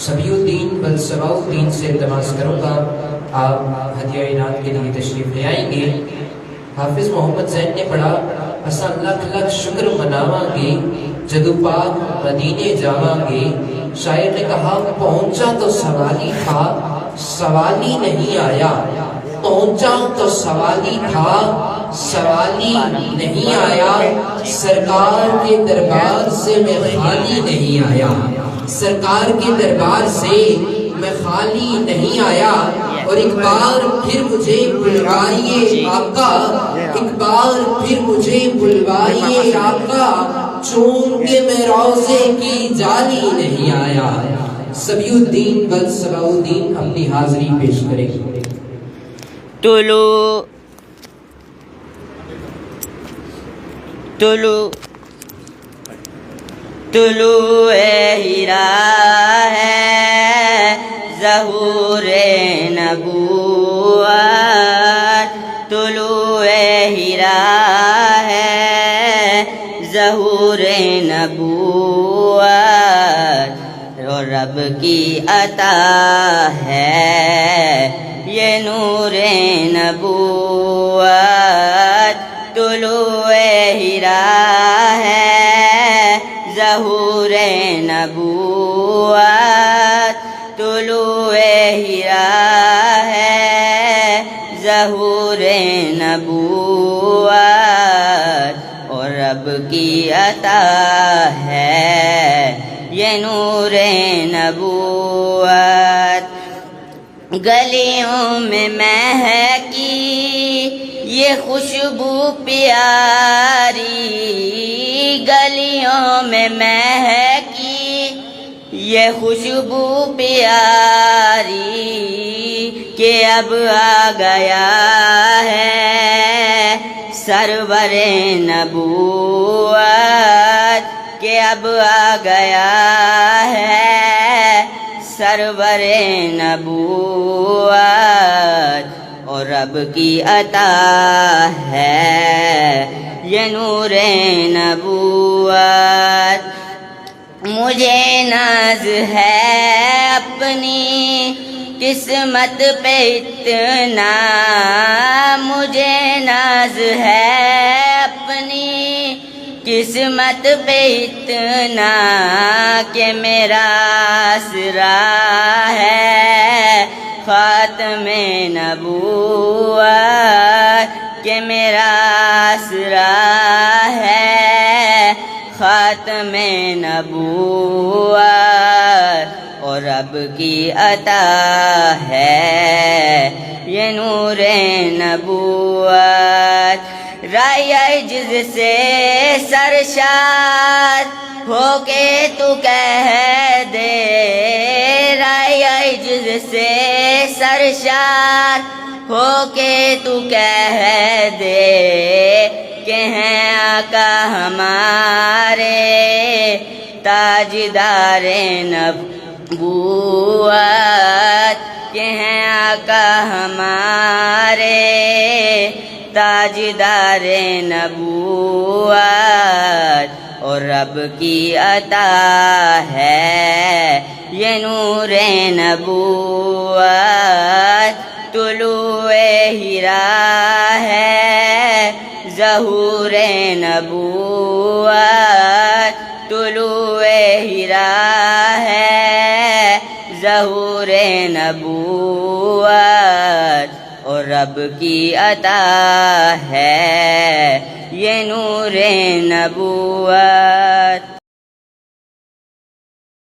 سبی الدین بل سباؤ الدین سے التماس کروں گا آپ ہدیہ عنایت کے لیے تشریف لے آئیں گے۔ حافظ محمد زین نے پڑھا اساں لکھ لکھ شکر مناواں گے جدو پاک مدینے جاواں گے۔ شاعر نے کہا پہنچا تو سوالی تھا سوالی نہیں آیا، پہنچا تو سوالی تھا سوالی نہیں آیا، سرکار کے دربار سے میں خالی نہیں آیا، سرکار کے دربار سے میں خالی نہیں آیا۔ اور ایک بار پھر مجھے بلوائیے آقا، ایک بار پھر مجھے بلوائیے آقا، چون کے میں روضے کی جالی نہیں آیا۔ سبی الدین بل سباؤ الدین اپنی حاضری پیش کرے گی۔ طلوع ہیرا ہے ظہور نبوت، طلوع ہیرا ہے ظہور نبوت، اور رب کی عطا ہے یہ نور نبوت، طلوع ہیرا ہے ظہور نبوت، طلوع ہیرا ہے ظہور نبوت، اور رب کی عطا ہے یہ نور نبوت۔ گلیوں میں مہکی یہ خوشبو پیاری، گلیوں میں مہکی یہ خوشبو پیاری، کہ اب آ گیا ہے سرور نبوت، کہ اب آ گیا ہے سرور نبوت، اور رب کی عطا ہے یہ نور نبوت۔ مجھے ناز ہے اپنی قسمت پہ اتنا، مجھے ناز ہے اپنی قسمت پہ اتنا، کہ میرا آسرا ہے خاتم نبوت، کہ میرا آسرا ہے خاتم نبوت، اور رب کی عطا ہے یہ نور نبوت۔ رائے عجز سے سرشار ہو کے تو کہہ دے، رائے عجز سے سرشار ہو کے تو کہہ دے، کہ ہیں آقا ہمارے تاجدار نبوت، کہ ہیں آقا ہمارے تاجدار نبوت، اور رب کی عطا ہے یہ نور نبوت۔ طلوع ہیرا ہے ظہور نبوت، طلوع ہیرا ہے ظہور نبوت، اور رب کی عطا ہے یہ نور نبوت۔